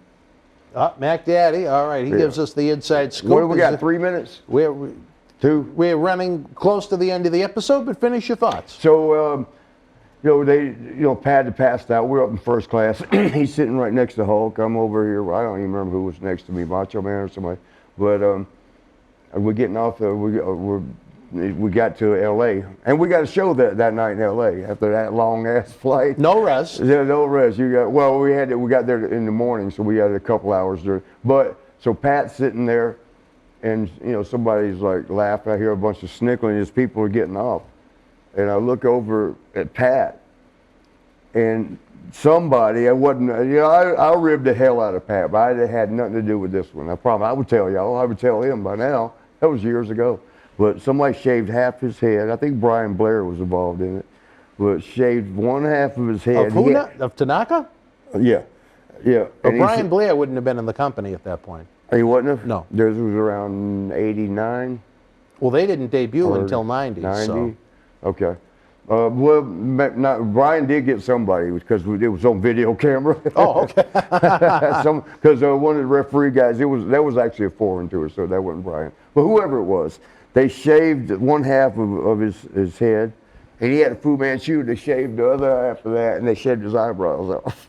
Mac Daddy, all right, he gives us the inside scoop. What do we got, 3 minutes? Two? We're running close to the end of the episode, but finish your thoughts. So, you know, Pat had passed out. We're up in first class. He's sitting right next to Hulk. I'm over here. I don't even remember who was next to me, Macho Man or somebody. But we're getting off. We got to L.A. and we got a show that night in L.A. after that long ass flight. No rest. Yeah, no rest. We got there in the morning, so we had a couple hours there. But so Pat's sitting there, and you know somebody's like laughing. I hear a bunch of snickling as people are getting off. And I look over at Pat, and somebody, I ribbed the hell out of Pat, but I had nothing to do with this one. I would tell y'all, I would tell him by now. That was years ago. But somebody shaved half his head. I think Brian Blair was involved in it. But shaved one half of his head. Of who? Of Tanaka? Yeah, yeah. But Brian Blair wouldn't have been in the company at that point. He wouldn't have? No. Theirs was around 89. Well, they didn't debut until 90. 90? So. Okay. Brian did get somebody because it was on video camera. Oh, okay. Because one of the referee guys, that was actually a foreign to us, so that wasn't Brian. But whoever it was, they shaved one half of his head, and he had a Fu Manchu. They shaved the other half of that, and they shaved his eyebrows off.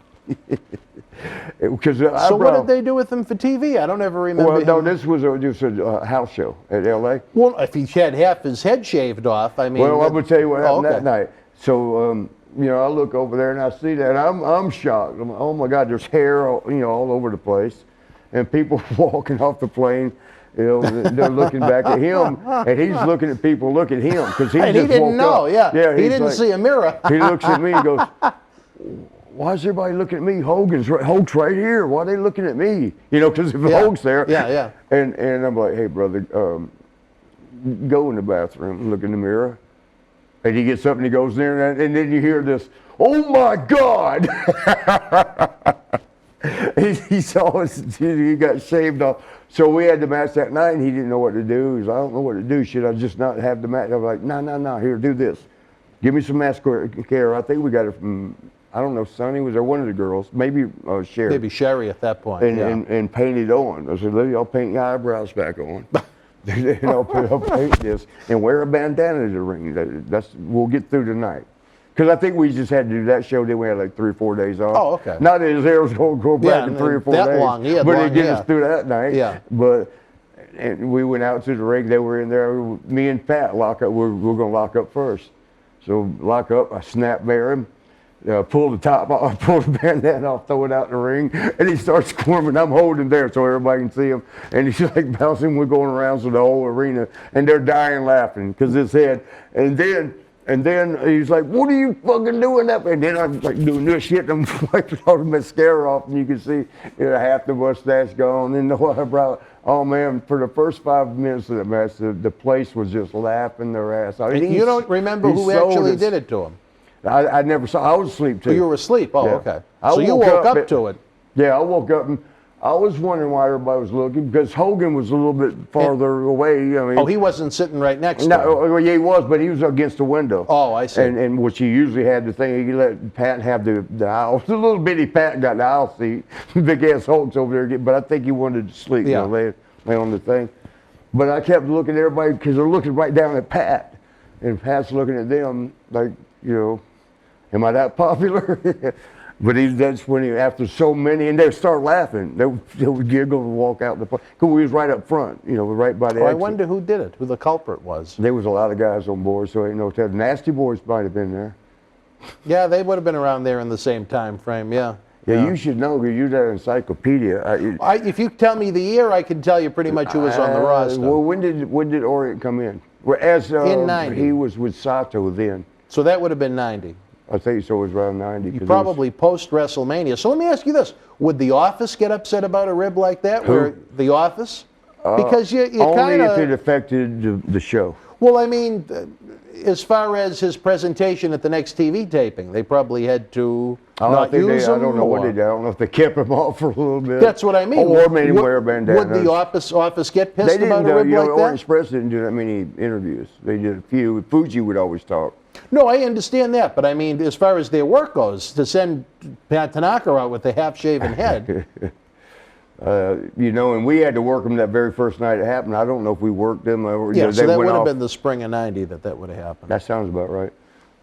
So what did they do with him for TV? I don't ever remember. Well, no, this was just a house show at L.A. Well, if he had half his head shaved off, I mean. Well, I'm gonna tell you what happened that night. So, you know, I look over there and I see that, and I'm shocked. I'm like, oh my God, there's hair, all over the place, and people walking off the plane. You know, they're looking back at him, and he's looking at people look at him because he didn't know. Up. Yeah, he didn't see a mirror. He looks at me and goes, why is everybody looking at me? Hulk's right here. Why are they looking at me? You know, because if Hulk's there. Yeah. And I'm like, hey, brother, go in the bathroom, look in the mirror. And he gets up and he goes there, and then you hear this, oh my God! he saw he got shaved off. So we had the match that night, and he didn't know what to do. He was, I don't know what to do. Should I just not have the match? I was like, no, here, do this. Give me some mask care. I think we got it from, I don't know, Sonny, was there one of the girls? Maybe Sherry. Maybe Sherry at that point, and painted on. I said, I'll paint your eyebrows back on. I'll paint this and wear a bandana to the ring. We'll get through tonight. Because I think we just had to do that show, then we had like 3 or 4 days off. Oh, okay. Not that his hair was going to go back in 3 or 4 days. Long. But it get us through that night. Yeah. And we went out to the ring. They were in there. Me and Pat lock up. We're going to lock up first. So lock up. I snap bear him. Pull the top off, pull the bandana off, throw it out in the ring, and he starts squirming. I'm holding there so everybody can see him, and he's like bouncing. We're going around through the whole arena, and they're dying laughing because his head. And then he's like, "What are you fucking doing up?" And then I'm like doing this shit, and I'm wiping all the mascara off, and you can see half the mustache gone, and the eyebrow. Oh man! For the first 5 minutes of the match, the place was just laughing their ass off. And you don't remember who actually did it to him? I never saw. I was asleep too. Oh, you were asleep. Oh, yeah. okay. So you woke up to it. Yeah, I woke up and I was wondering why everybody was looking, because Hogan was a little bit farther away. I mean, Oh, he wasn't sitting right next to him. no, yeah, he was, but he was against the window. Oh, I see. And which he usually had the thing. He let Pat have the aisle. The little bitty Pat got the aisle seat. Big ass Hulk's over there, but I think he wanted to sleep, Yeah. lay on the thing. But I kept looking at everybody because they're looking right down at Pat, and Pat's looking at them like, am I that popular? But that's when after so many, and they'd start laughing. They would giggle and walk out the park. Because we was right up front, right by the exit. I wonder who did it, who the culprit was. There was a lot of guys on board, so ain't no telling. Nasty Boys might have been there. Yeah, they would have been around there in the same time frame, yeah. Yeah, you should know, because you're that encyclopedia. If you tell me the year, I can tell you pretty much who was on the roster. Well, when did Orient come in? In 90. He was with Sato then. So that would have been 90. I think so. It was around 90. You probably post-WrestleMania. So let me ask you this. Would The Office get upset about a rib like that? Who? Where The Office? Because you only kind if it of... affected the show. Well, I mean, as far as his presentation at the next TV taping, they probably had to not use him. I don't know what they did. I don't know if they kept him off for a little bit. That's what I mean. Or made him wear a bandana. Would The Office get pissed They about didn't, a rib like Orange that? Express didn't do that many interviews. They did a few. Fuji would always talk. No, I understand that, but I mean, as far as their work goes, to send Pat Tanaka out with a half-shaven head. And we had to work them that very first night it happened. I don't know if we worked them. Yeah, so that would have been the spring of 90 that would have happened. That sounds about right.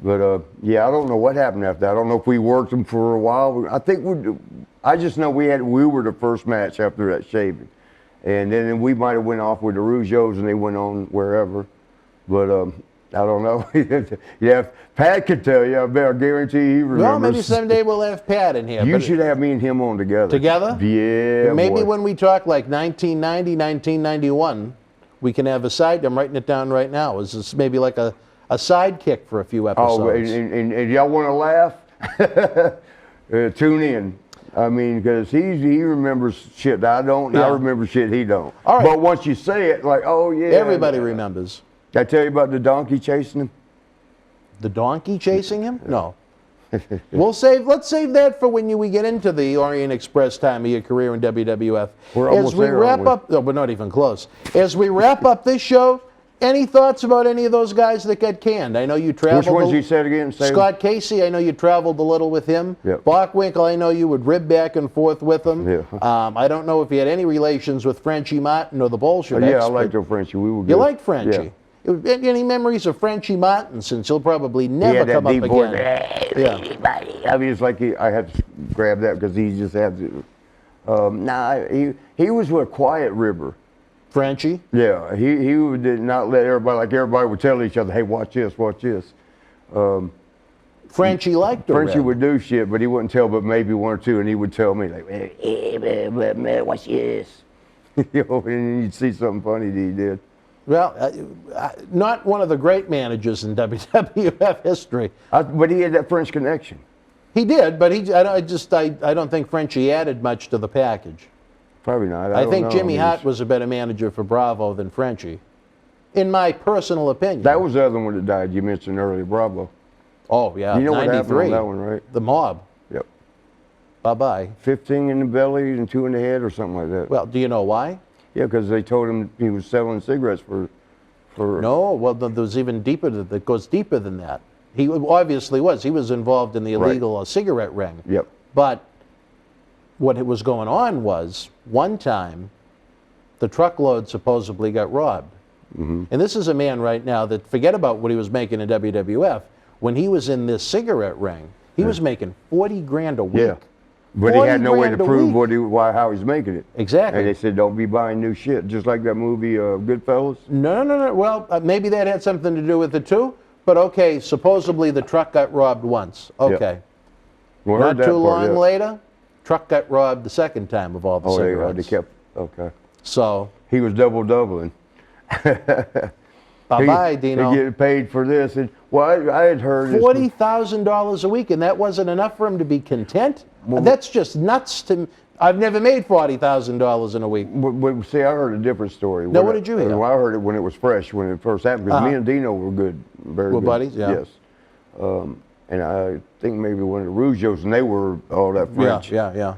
But, yeah, I don't know what happened after that. I don't know if we worked them for a while. I just know we were the first match after that shaving. And then we might have went off with the Rougeos and they went on wherever. But, I don't know. Yeah, Pat could tell you. I guarantee he remembers. Well, maybe someday we'll have Pat in here. You should have me and him on together. Together? Yeah, maybe boy. when we talk like 1990, 1991, we can have a side. I'm writing it down right now. Is this maybe like a sidekick for a few episodes? Oh, and y'all want to laugh? Tune in. I mean, because he remembers shit I don't, and I remember shit he don't. All right. But once you say it, like, oh, yeah. Everybody remembers. Did I tell you about the donkey chasing him? The donkey chasing him? No. Let's save that for when we get into the Orient Express time of your career in WWF. We're almost As we there, wrap aren't we? up, no, we're not even close. As we wrap up this show, any thoughts about any of those guys that got canned? I know you traveled. Which ones you said again? Scott Casey, I know you traveled a little with him. Yep. Bockwinkel, I know you would rib back and forth with him. Yeah. I don't know if you had any relations with Frenchie Martin or the Bolsheviks. Yeah, I liked your Frenchie. We were good. You liked Frenchie? Yeah. Any memories of Frenchie Martin, since he'll probably never that come up deep again? voice. Yeah. I mean, it's like I had to grab that because he just had to. He was a quiet ribber. Frenchie? Yeah, he did not let everybody would tell each other, hey, watch this, watch this. Frenchie liked the Frenchie rib. would do shit, but he wouldn't tell but maybe one or two, and he would tell me, like, hey, watch this. And you'd see something funny that he did. Well, not one of the great managers in WWF history. But he had that French connection. He did, but I don't think Frenchie added much to the package. Probably not. I don't think know. Jimmy Hart was a better manager for Bravo than Frenchie, in my personal opinion. That was the other one that died you mentioned earlier, Bravo. Oh, yeah, You know what happened 93. on that one, right? The mob. Yep. Bye-bye. 15 in the belly and 2 in the head or something like that. Well, do you know why? Yeah, because they told him he was selling cigarettes for. No, well, there's even deeper, that goes deeper than that. He obviously was. He was involved in the illegal cigarette ring. Yep. But what was going on was, one time, the truckload supposedly got robbed. Mm-hmm. And this is a man right now that, forget about what he was making in WWF. When he was in this cigarette ring, he was making 40 grand a week. Yeah. But he had no way to 40 prove grand a week. how he's making it. Exactly. And they said, don't be buying new shit. Just like that movie, Goodfellas. No. Well, maybe that had something to do with it too. But okay, supposedly the truck got robbed once. Okay. Well, Not too long later, truck got robbed the second time of all the cigarettes. Okay. So. He was doubling. Bye-bye, Dino. He get paid for this. And, well, I had heard this. $40,000 a week, and that wasn't enough for him to be content? Well, that's just nuts to me. I've never made $40,000 in a week. But see, I heard a different story. Now, what did you hear? Well, I heard it when it was fresh, when it first happened, because me and Dino were good, very good. buddies? Yeah. Yes. And I think maybe one of the Rougeos, and they were all that French. Yeah.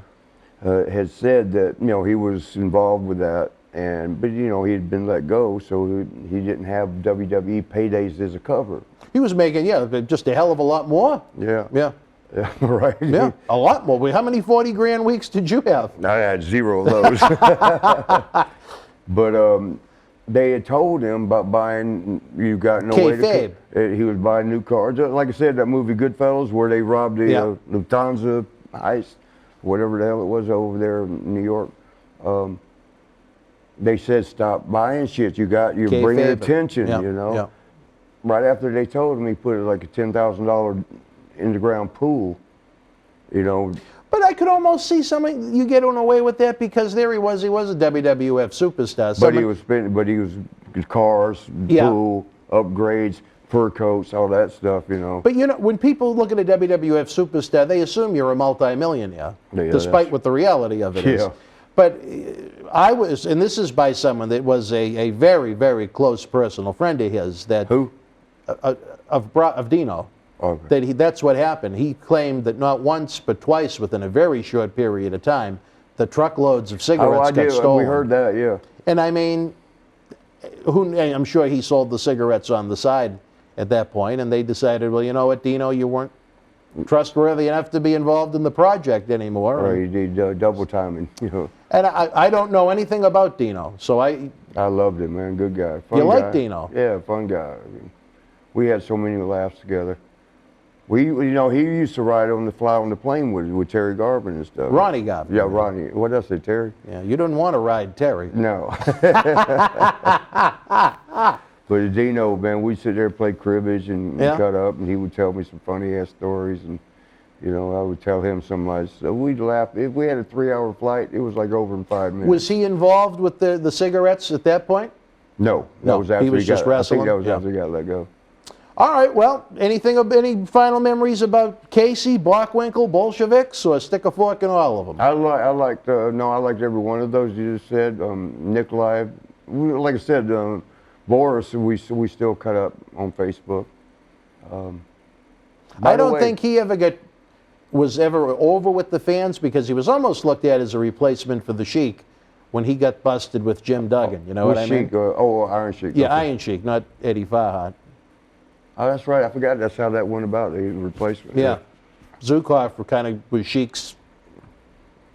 had said that, you know, he was involved with that, but you know, he had been let go, so he didn't have WWE paydays as a cover. He was making, just a hell of a lot more. Yeah. Yeah. Yeah, right. Yeah, a lot more. How many 40 grand weeks did you have? I had 0 of those. But they had told him about buying, you got no way to... He was buying new cars. Like I said, that movie Goodfellas, where they robbed the Lufthansa heist, whatever the hell it was over there in New York. They said, stop buying shit. You're bringing attention, you know. Yeah. Right after they told him, he put like a $10,000 in the ground pool, you know. But I could almost see something, you getting away with that because there he was a WWF superstar. But he was cars, pool, upgrades, fur coats, all that stuff, you know. But you know, when people look at a WWF superstar, they assume you're a multi-millionaire, despite what the reality of it is. But I was, and this is by someone that was a very, very close personal friend of his. That Who? Of Dino. Okay. That's what happened. He claimed that not once but twice within a very short period of time, the truckloads of cigarettes got stolen. We heard that, yeah. And I mean, I'm sure he sold the cigarettes on the side at that point, and they decided, well, you know what, Dino, you weren't trustworthy enough to be involved in the project anymore. Right, you did double timing, you know. And I don't know anything about Dino, so I loved him, man. Good guy. Fun guy. like Dino? Yeah, fun guy. I mean, we had so many laughs together. He used to ride on the fly on the plane with Terry Garvin and stuff. Ronnie Garvin. Yeah, Ronnie. What did I say, Terry? Yeah, you didn't want to ride Terry. No. But Dino, man, we'd sit there and play cribbage and cut up, and he would tell me some funny ass stories, and you know, I would tell him some lies. So we'd laugh. If we had a 3-hour flight, it was like over in 5 minutes. Was he involved with the cigarettes at that point? No, that was after he was just wrestling. I think that was after he got let go. All right, well, any final memories about Casey, Bockwinkel, Bolsheviks, or stick a fork in all of them? I liked every one of those you just said. Nikolai, like I said, Boris, we still cut up on Facebook. I don't think he was ever over with the fans because he was almost looked at as a replacement for the Sheik when he got busted with Jim Duggan. You know what I mean? Sheik? Iron Sheik. Yeah, Iron Sheik, not Eddie Farhat. Oh, that's right. I forgot that's how that went about, the replacement. Yeah. Zukov was Sheik's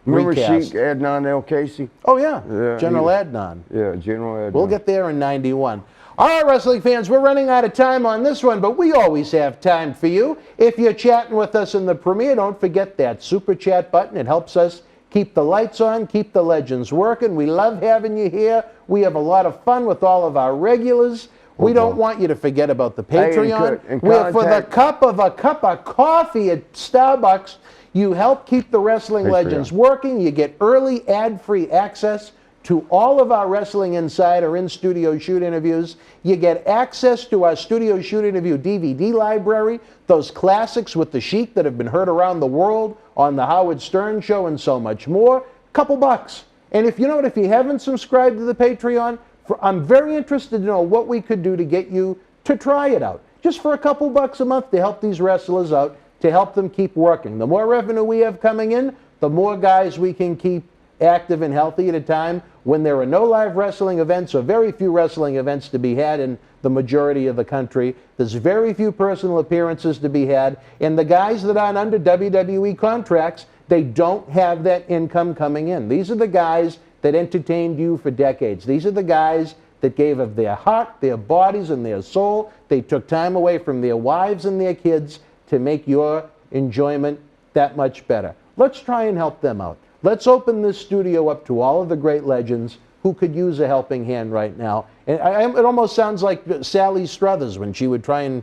Remember recast. Sheik, Adnan El Casey? Oh, yeah. General Adnan. Yeah, General Adnan. We'll get there in 91. All right, wrestling fans, we're running out of time on this one, but we always have time for you. If you're chatting with us in the premiere, don't forget that super chat button. It helps us keep the lights on, keep the legends working. We love having you here. We have a lot of fun with all of our regulars. We don't want you to forget about the Patreon. Where for the cup of coffee at Starbucks, you help keep the Wrestling Legends working. You get early ad-free access to all of our Wrestling Insider in-studio shoot interviews. You get access to our studio shoot interview DVD library, those classics with the Sheik that have been heard around the world on the Howard Stern Show and so much more. Couple bucks. And if you haven't subscribed to the Patreon, I'm very interested to know what we could do to get you to try it out. Just for a couple bucks a month to help these wrestlers out, to help them keep working. The more revenue we have coming in, the more guys we can keep active and healthy at a time when there are no live wrestling events or very few wrestling events to be had in the majority of the country. There's very few personal appearances to be had. And the guys that aren't under WWE contracts, they don't have that income coming in. These are the guys that entertained you for decades. These are the guys that gave of their heart, their bodies, and their soul. They took time away from their wives and their kids to make your enjoyment that much better. Let's try and help them out. Let's open this studio up to all of the great legends who could use a helping hand right now. And it almost sounds like Sally Struthers when she would try and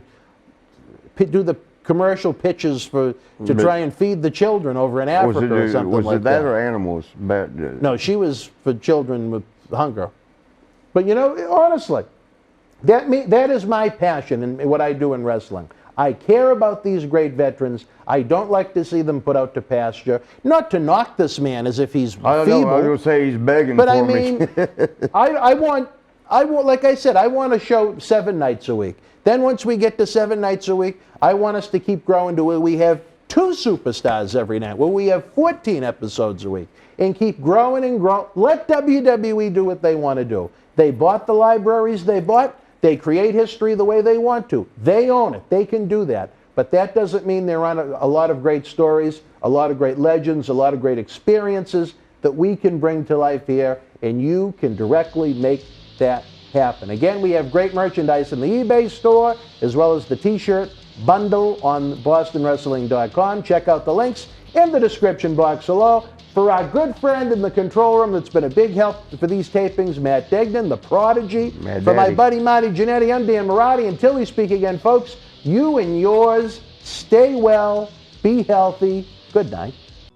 do the commercial pitches to try and feed the children over in Africa or something like that. Was it that or animals? No, she was for children with hunger. But honestly, that is my passion and what I do in wrestling. I care about these great veterans. I don't like to see them put out to pasture. Not to knock this man as if he's feeble. I was going to say he's begging for me. But I mean, I want, like I said, I want a show 7 nights a week. Then once we get to 7 nights a week, I want us to keep growing to where we have 2 superstars every night, where we have 14 episodes a week, and keep growing and growing. Let WWE do what they want to do. They bought the libraries they bought. They create history the way they want to. They own it. They can do that. But that doesn't mean there aren't a lot of great stories, a lot of great legends, a lot of great experiences that we can bring to life here, and you can directly make that happen. Again, we have great merchandise in the eBay store, as well as the t-shirt bundle on BostonWrestling.com. Check out the links in the description box below. For our good friend in the control room that's been a big help for these tapings, Matt Degnan, the prodigy. For my buddy Marty Jannetty, I'm Dan Marotti. Until we speak again, folks, you and yours, stay well, be healthy. Good night.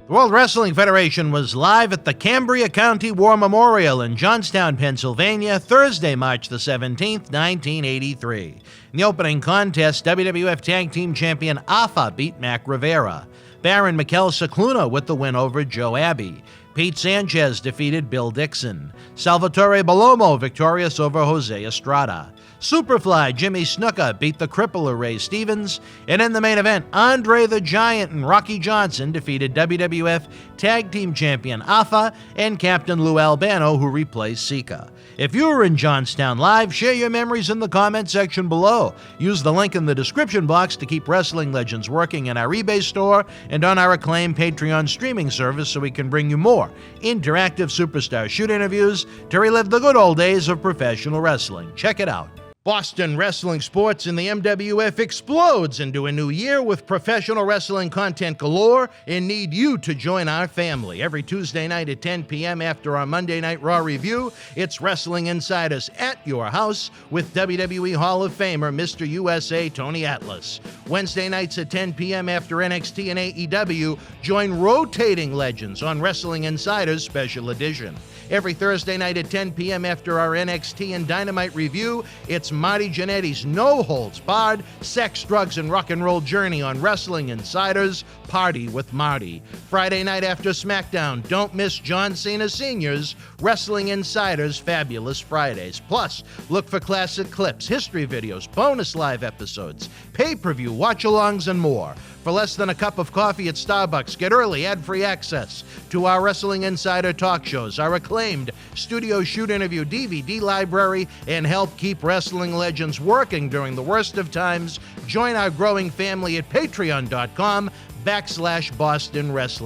The World Wrestling Federation was live at the Cambria County War Memorial in Johnstown, Pennsylvania, Thursday, March the 17th, 1983. In the opening contest, WWF Tag Team Champion Alpha beat Mac Rivera. Baron Mikel Cicluna with the win over Joe Abbey. Pete Sanchez defeated Bill Dixon. Salvatore Bellomo victorious over Jose Estrada. Superfly Jimmy Snuka beat the crippler Ray Stevens. And in the main event, Andre the Giant and Rocky Johnson defeated WWF Tag Team Champion Alpha and Captain Lou Albano, who replaced Sika. If you were in Johnstown live, share your memories in the comment section below. Use the link in the description box to keep Wrestling Legends working in our eBay store and on our acclaimed Patreon streaming service so we can bring you more interactive superstar shoot interviews to relive the good old days of professional wrestling. Check it out. Boston Wrestling Sports in the MWF explodes into a new year with professional wrestling content galore and need you to join our family. Every Tuesday night at 10 p.m. after our Monday Night Raw review, it's Wrestling Insiders at your house with WWE Hall of Famer Mr. USA Tony Atlas. Wednesday nights at 10 p.m. after NXT and AEW, join rotating legends on Wrestling Insiders Special Edition. Every Thursday night at 10 p.m. after our NXT and Dynamite review, it's Marty Jannetty's No Holds Barred Sex, Drugs, and Rock and Roll Journey on Wrestling Insiders Party with Marty. Friday night after SmackDown, don't miss John Cena Sr.'s Wrestling Insiders Fabulous Fridays. Plus, look for classic clips, history videos, bonus live episodes, pay-per-view, watch-alongs, and more. For less than a cup of coffee at Starbucks, get early ad-free access to our Wrestling Insider talk shows, our acclaimed studio shoot interview DVD library, and help keep wrestling legends working during the worst of times. Join our growing family at patreon.com/Boston Wrestling.